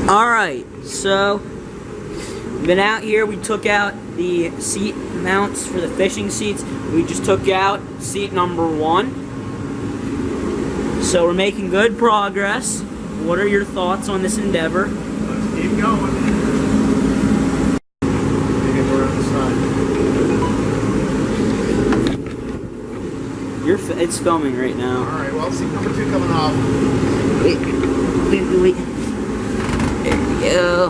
Alright, so been out here, we took out the seat mounts for the fishing seats. We just took out seat number 1. So we're making good progress. What are your thoughts on this endeavor? Let's keep going. Maybe we're on the side. It's filming right now. Alright, well, seat number 2 coming off. Wait. There we go.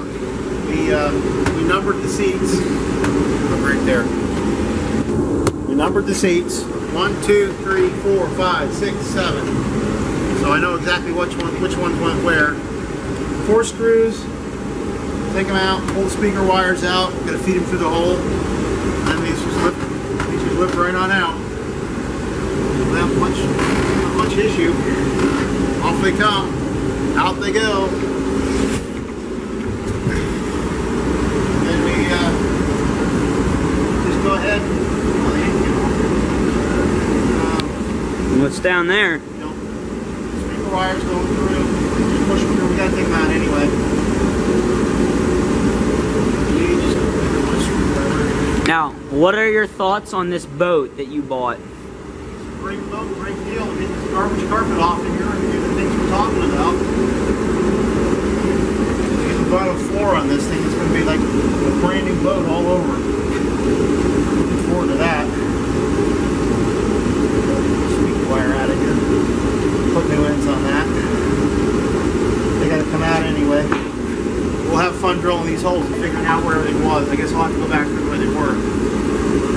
We numbered the seats. Look right there. We numbered the seats. 1, 2, 3, 4, 5, 6, 7. So I know exactly which ones went where. 4 screws. Take them out. Pull the speaker wires out. Got to feed them through the hole. And then these just lift right on out. Not much issue. Off they come. Out they go. Go ahead. What's down there? Speaker wires going through. Push them through. We gotta take them out anyway. Now, what are your thoughts on this boat that you bought? Great boat, great deal. Get this garbage carpet off in here and do the things we're talking about. Get the bottom floor on this thing. It's going to be like a brand new boat all over. Looking forward to that. Speaker wire out of here. Put new ends on that. They got to come out anyway. We'll have fun drilling these holes and figuring out where everything was. I guess I'll have to go back to where they were.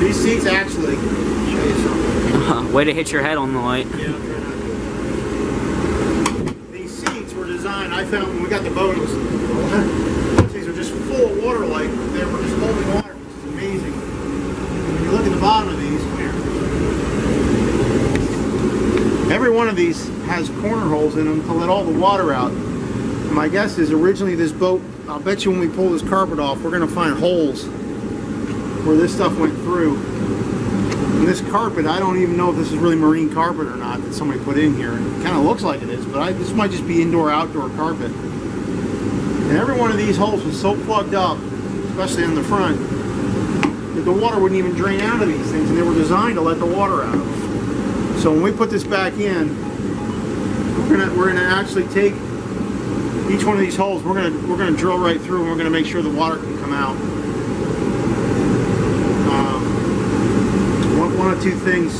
These seats actually, show you something. Way to hit your head on the light. Yeah, these seats were designed, I found when we got the boat, these are just full of water like they were just holding water, which is amazing. When you look at the bottom of these, every one of these has corner holes in them to let all the water out. And my guess is originally this boat, I'll bet you when we pull this carpet off, we're going to find holes where this stuff went through. And this carpet, I don't even know if this is really marine carpet or not that somebody put in here. It kind of looks like it is, but this might just be indoor-outdoor carpet. And every one of these holes was so plugged up, especially in the front, that the water wouldn't even drain out of these things, and they were designed to let the water out of them. So when we put this back in, we're gonna actually take each one of these holes. We're gonna drill right through, and we're gonna make sure the water can come out. One or two things.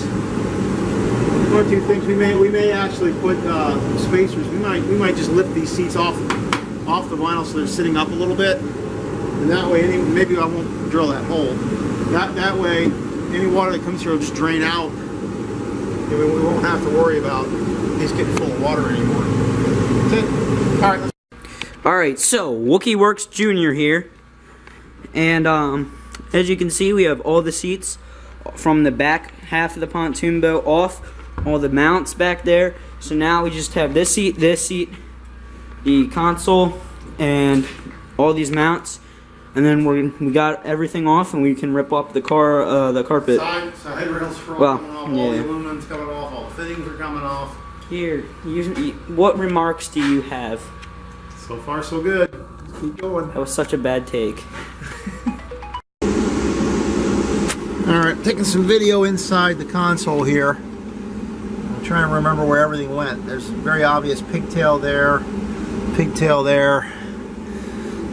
We may actually put spacers. We might just lift these seats off the vinyl so they're sitting up a little bit, and that way maybe I won't drill that hole. That way any water that comes here will just drain out. We won't have to worry about these getting full of water anymore. That's it. All right. Alright, so Wookie Works Jr. here, and as you can see, we have all the seats from the back half of the pontoon boat off, all the mounts back there. So now we just have this seat, the console, and all these mounts, and then we got everything off, and we can rip up the carpet. Side rails are all coming off, yeah. all the aluminum's coming off, all the fittings are coming off. Here, what remarks do you have? So far, so good. Let's keep going. That was such a bad take. Alright, taking some video inside the console here. I'm trying to remember where everything went. There's a very obvious pigtail there.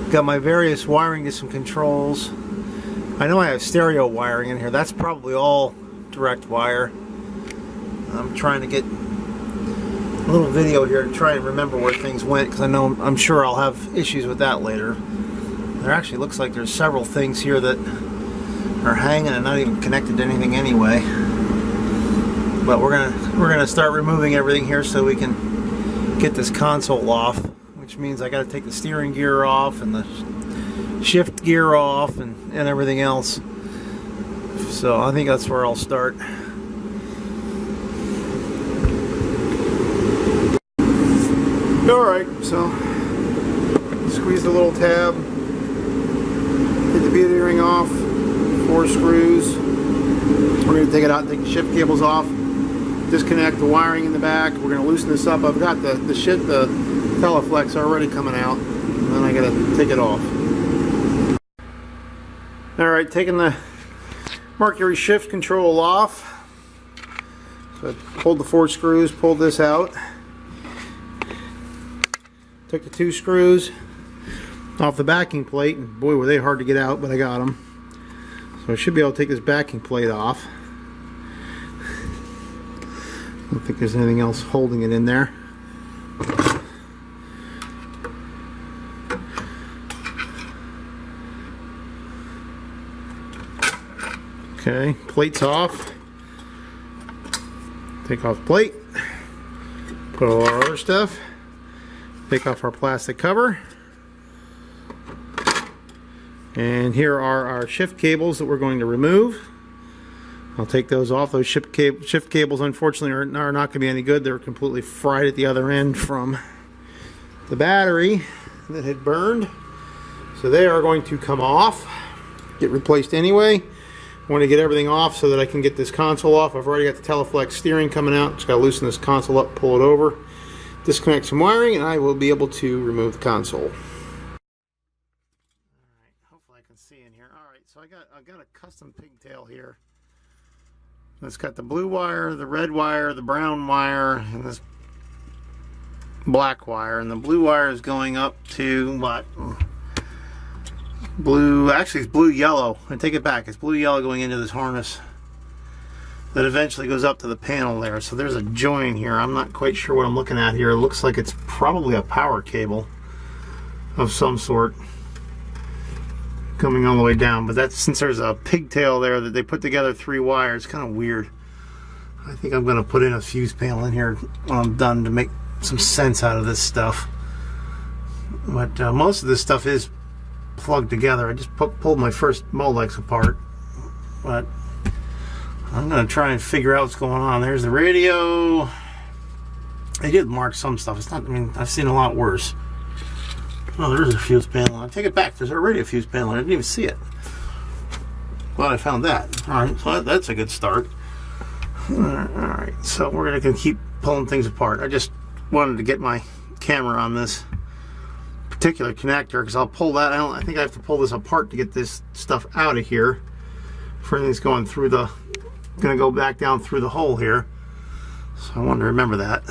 Got my various wiring to some controls. I know I have stereo wiring in here. That's probably all direct wire. I'm trying to get a little video here to try and remember where things went, because I'm sure I'll have issues with that later. There actually looks like there's several things here that are hanging and not even connected to anything anyway. But we're gonna start removing everything here so we can get this console off, which means I got to take the steering gear off and the shift gear off and everything else. So I think that's where I'll start. Alright, so squeeze the little tab, get the bead ring off, 4 screws. We're going to take it out and take the shift cables off, disconnect the wiring in the back. We're going to loosen this up. I've got the Teleflex already coming out. and then I gotta take it off. Alright, taking the Mercury shift control off. So I pulled the 4 screws, pulled this out. Took the 2 screws off the backing plate, and boy were they hard to get out, but I got them. So I should be able to take this backing plate off. I don't think there's anything else holding it in there. Okay, plate's off. Take off the plate. Put all our other stuff. Take off our plastic cover. And here are our shift cables that we're going to remove. I'll take those off. Those shift cables unfortunately are not going to be any good. They're completely fried at the other end from the battery that had burned. So they are going to come off, get replaced anyway. I want to get everything off so that I can get this console off. I've already got the Teleflex steering coming out. Just got to loosen this console up, pull it over, disconnect some wiring, and I will be able to remove the console. Alright, hopefully I can see in here. Alright, so I've got a custom pigtail here. It's got the blue wire, the red wire, the brown wire, and this black wire. And the blue wire is going up to what? Blue, actually it's blue yellow. I take it back, it's blue yellow going into this harness that eventually goes up to the panel there. So there's a join here. I'm not quite sure what I'm looking at here. It looks like it's probably a power cable of some sort coming all the way down, but that's, since there's a pigtail there that they put together 3 wires, kind of weird. I think I'm going to put in a fuse panel in here when I'm done to make some sense out of this stuff. But most of this stuff is plugged together. I just pulled my first Molex apart, but I'm going to try and figure out what's going on. There's the radio. They did mark some stuff. It's not, I mean, I've seen a lot worse. Oh, there's a fuse panel. I take it back. There's already a fuse panel. I didn't even see it. Glad I found that. Alright, so that's a good start. Alright, so we're going to keep pulling things apart. I just wanted to get my camera on this particular connector because I'll pull that. I think I have to pull this apart to get this stuff out of here. For anything's going through the, going to go back down through the hole here. So I want to remember that.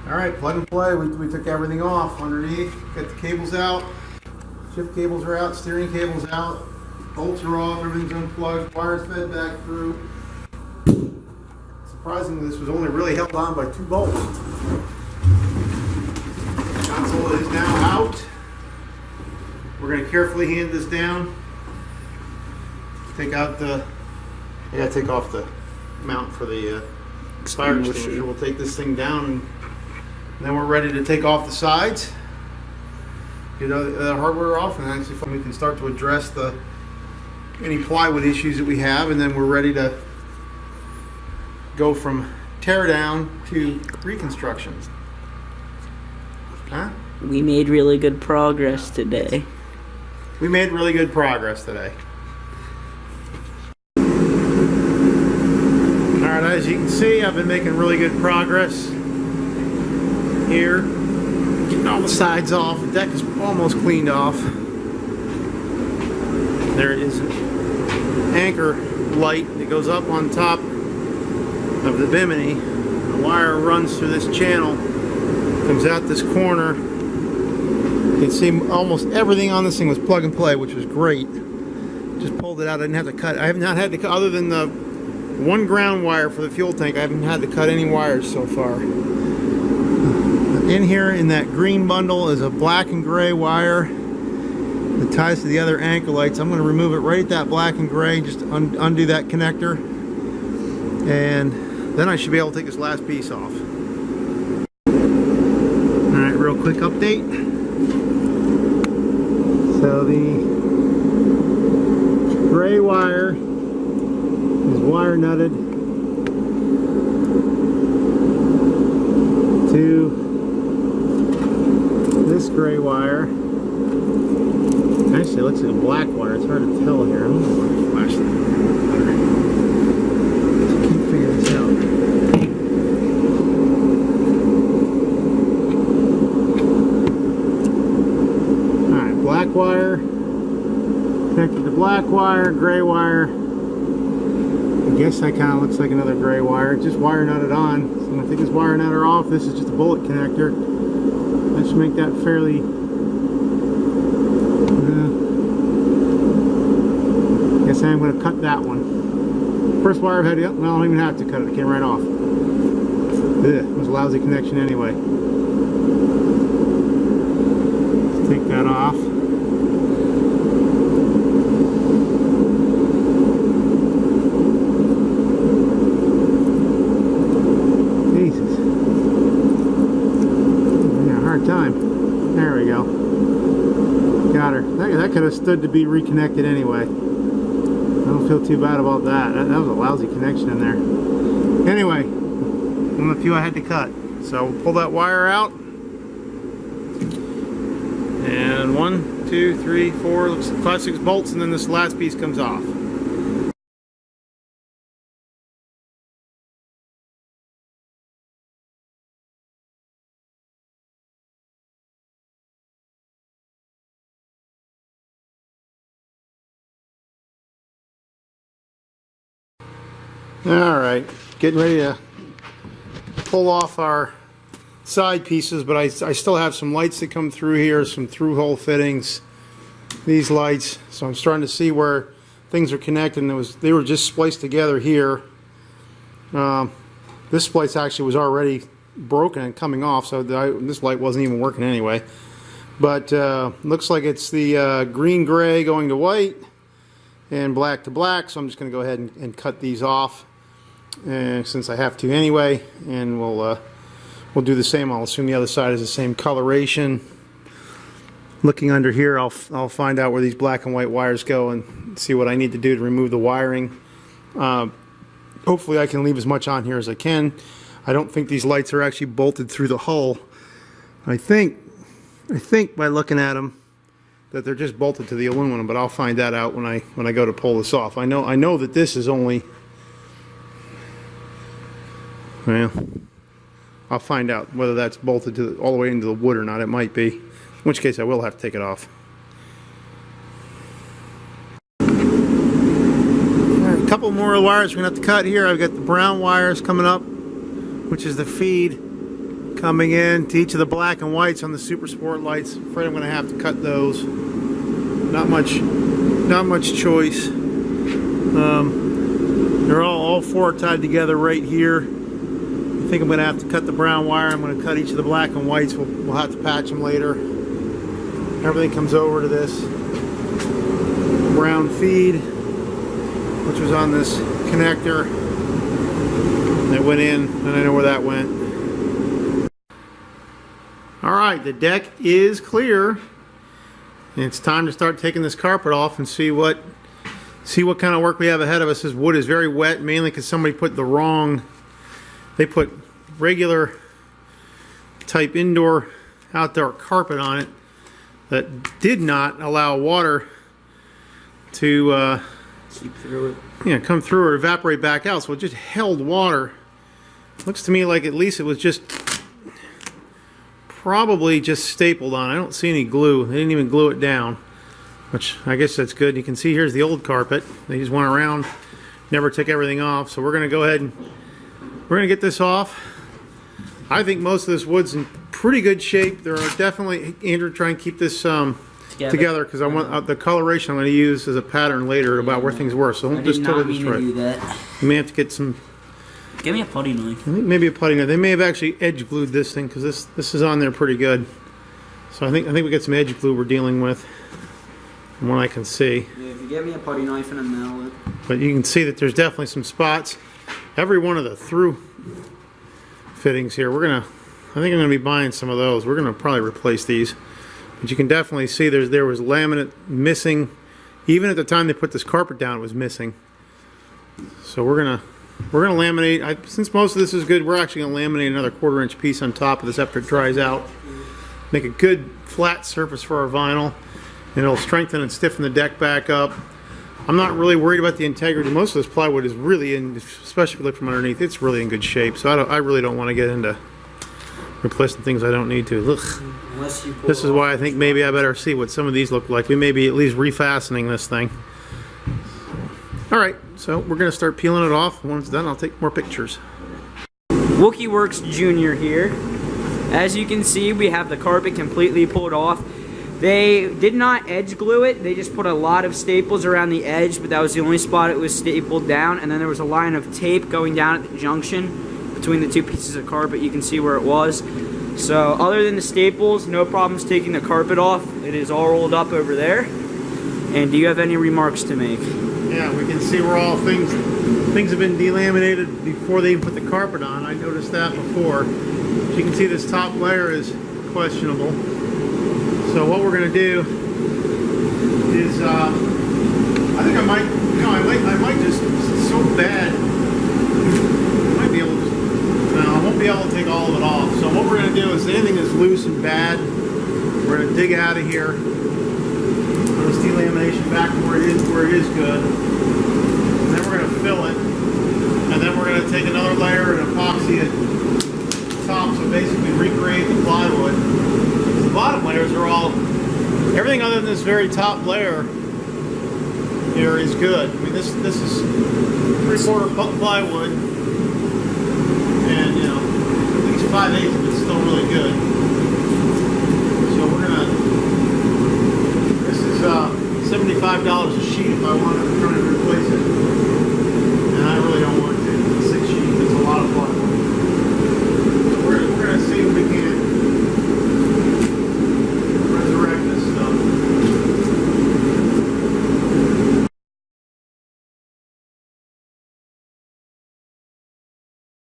Alright, plug and play. We took everything off underneath, got the cables out, shift cables are out, steering cables out, bolts are off, everything's unplugged, wires fed back through. Surprisingly, this was only really held on by 2 bolts. The console is now out. We're going to carefully hand this down. Take out the, I gotta take off the mount for the fire extinguisher. We'll take this thing down and then we're ready to take off the sides, get the hardware off, and actually we can start to address any plywood issues that we have, and then we're ready to go from tear down to reconstruction. Huh? We made really good progress today. We made really good progress today. Alright, as you can see, I've been making really good progress here, getting all the sides off. The deck is almost cleaned off. There is an anchor light that goes up on top of the bimini. The wire runs through this channel, comes out this corner. You can see almost everything on this thing was plug and play, which was great. Just pulled it out. I didn't have to cut. I have not had to cut, other than the 1 ground wire for the fuel tank. I haven't had to cut any wires so far. In here, in that green bundle, is a black and gray wire that ties to the other anchor lights. I'm going to remove it right at that black and gray, just undo that connector, and then I should be able to take this last piece off. Alright, real quick update. So the gray wire is wire nutted to this gray wire. Actually, it looks like a black wire. It's hard to tell here. I'm going to flash that. Can't figure this out. Connected the black wire, gray wire. I guess that kind of looks like another gray wire. Just wire nutted on. So I'm going to take this wire nutter off. This is just a bullet connector. That should make that fairly... guess I am going to cut that one. First wire I've had, well, I don't even have to cut it. It came right off. Ugh, it was a lousy connection anyway. Let's take that off. Jesus. Yeah, hard time. There we go. Got her. That could have stood to be reconnected anyway. I don't feel too bad about that. That was a lousy connection in there. Anyway, one of the few I had to cut. So we'll pull that wire out. And 1, 2, 3, 4, looks like 5, 6 bolts, and then this last piece comes off. Alright, getting ready to pull off our side pieces, but I still have some lights that come through here, some through-hole fittings, these lights. So I'm starting to see where things are connected, and they were just spliced together here. This splice actually was already broken and coming off, so this light wasn't even working anyway. But looks like it's the green-gray going to white and black to black, so I'm just going to go ahead and cut these off, since I have to anyway, and we'll do the same. I'll assume the other side is the same coloration. Looking under here, I'll find out where these black and white wires go and see what I need to do to remove the wiring. Hopefully I can leave as much on here as I can. I don't think these lights are actually bolted through the hull. I think by looking at them that they're just bolted to the aluminum, but I'll find that out when I go to pull this off. I know that this is only, well, I'll find out whether that's bolted to all the way into the wood or not. It might be, in which case I will have to take it off. All right, a couple more wires we're gonna have to cut here. I've got the brown wires coming up, which is the feed coming in to each of the black and whites on the Super Sport lights. I'm afraid I'm going to have to cut those. Not much choice. They're all four tied together right here. I think I'm going to have to cut the brown wire. I'm going to cut each of the black and whites. We'll have to patch them later. Everything comes over to this brown feed, which was on this connector. That went in, and I know where that went. Alright, the deck is clear. It's time to start taking this carpet off and see what kind of work we have ahead of us. This wood is very wet, mainly because somebody put they put regular type indoor outdoor carpet on it that did not allow water to seep through it. Yeah, come through or evaporate back out, so it just held water. Looks to me like at least it was just probably just stapled on. I don't see any glue. They didn't even glue it down, which I guess that's good. You can see here's the old carpet. They just went around, never took everything off. So we're going to go ahead and we're going to get this off. I think most of this wood's in pretty good shape. There are definitely, Andrew, try and keep this together because I want the coloration I'm going to use as a pattern later about where things were. So don't just totally destroy it. You may have to get some. Give me a putty knife. I think maybe a putty knife. They may have actually edge glued this thing because this is on there pretty good. So I think we got some edge glue we're dealing with, from what I can see. Yeah, if you give me a putty knife and a mallet. But you can see that there's definitely some spots. Every one of the through fittings here, I think I'm gonna be buying some of those. We're gonna probably replace these. But you can definitely see there was laminate missing. Even at the time they put this carpet down, it was missing. So we're gonna laminate. Since most of this is good, we're actually gonna laminate another 1/4 inch piece on top of this after it dries out. Make a good flat surface for our vinyl, and it'll strengthen and stiffen the deck back up. I'm not really worried about the integrity. Most of this plywood is really in, especially if you look from underneath, it's really in good shape. So I really don't want to get into replacing things I don't need to. Ugh. Unless you pull This is it why off. I think maybe I better see what some of these look like. We may be at least refastening this thing. Alright, so we're going to start peeling it off. When it's done, I'll take more pictures. Wookie Works Jr. here. As you can see, we have the carpet completely pulled off. They did not edge glue it. They just put a lot of staples around the edge, but that was the only spot it was stapled down. And then there was a line of tape going down at the junction between the two pieces of carpet. You can see where it was. So other than the staples, no problems taking the carpet off. It is all rolled up over there. And do you have any remarks to make? Yeah, we can see where all things have been delaminated before they even put the carpet on. I noticed that before. As you can see, this top layer is questionable. So what we're going to do is, I think I might just, it's so bad, I might be able to just, no, I won't be able to take all of it off. So what we're going to do is anything that's loose and bad, we're going to dig out of here, put this delamination back to where it is good, and then we're going to fill it, and then we're going to take another layer and epoxy it top, so basically recreate the plywood. The bottom layers are all, everything other than this very top layer here is good. I mean, this is 3/4 plywood, and you know, at least 5/8 of it's still really good. So we're gonna, this is $75 a sheet if I wanted to try to replace it.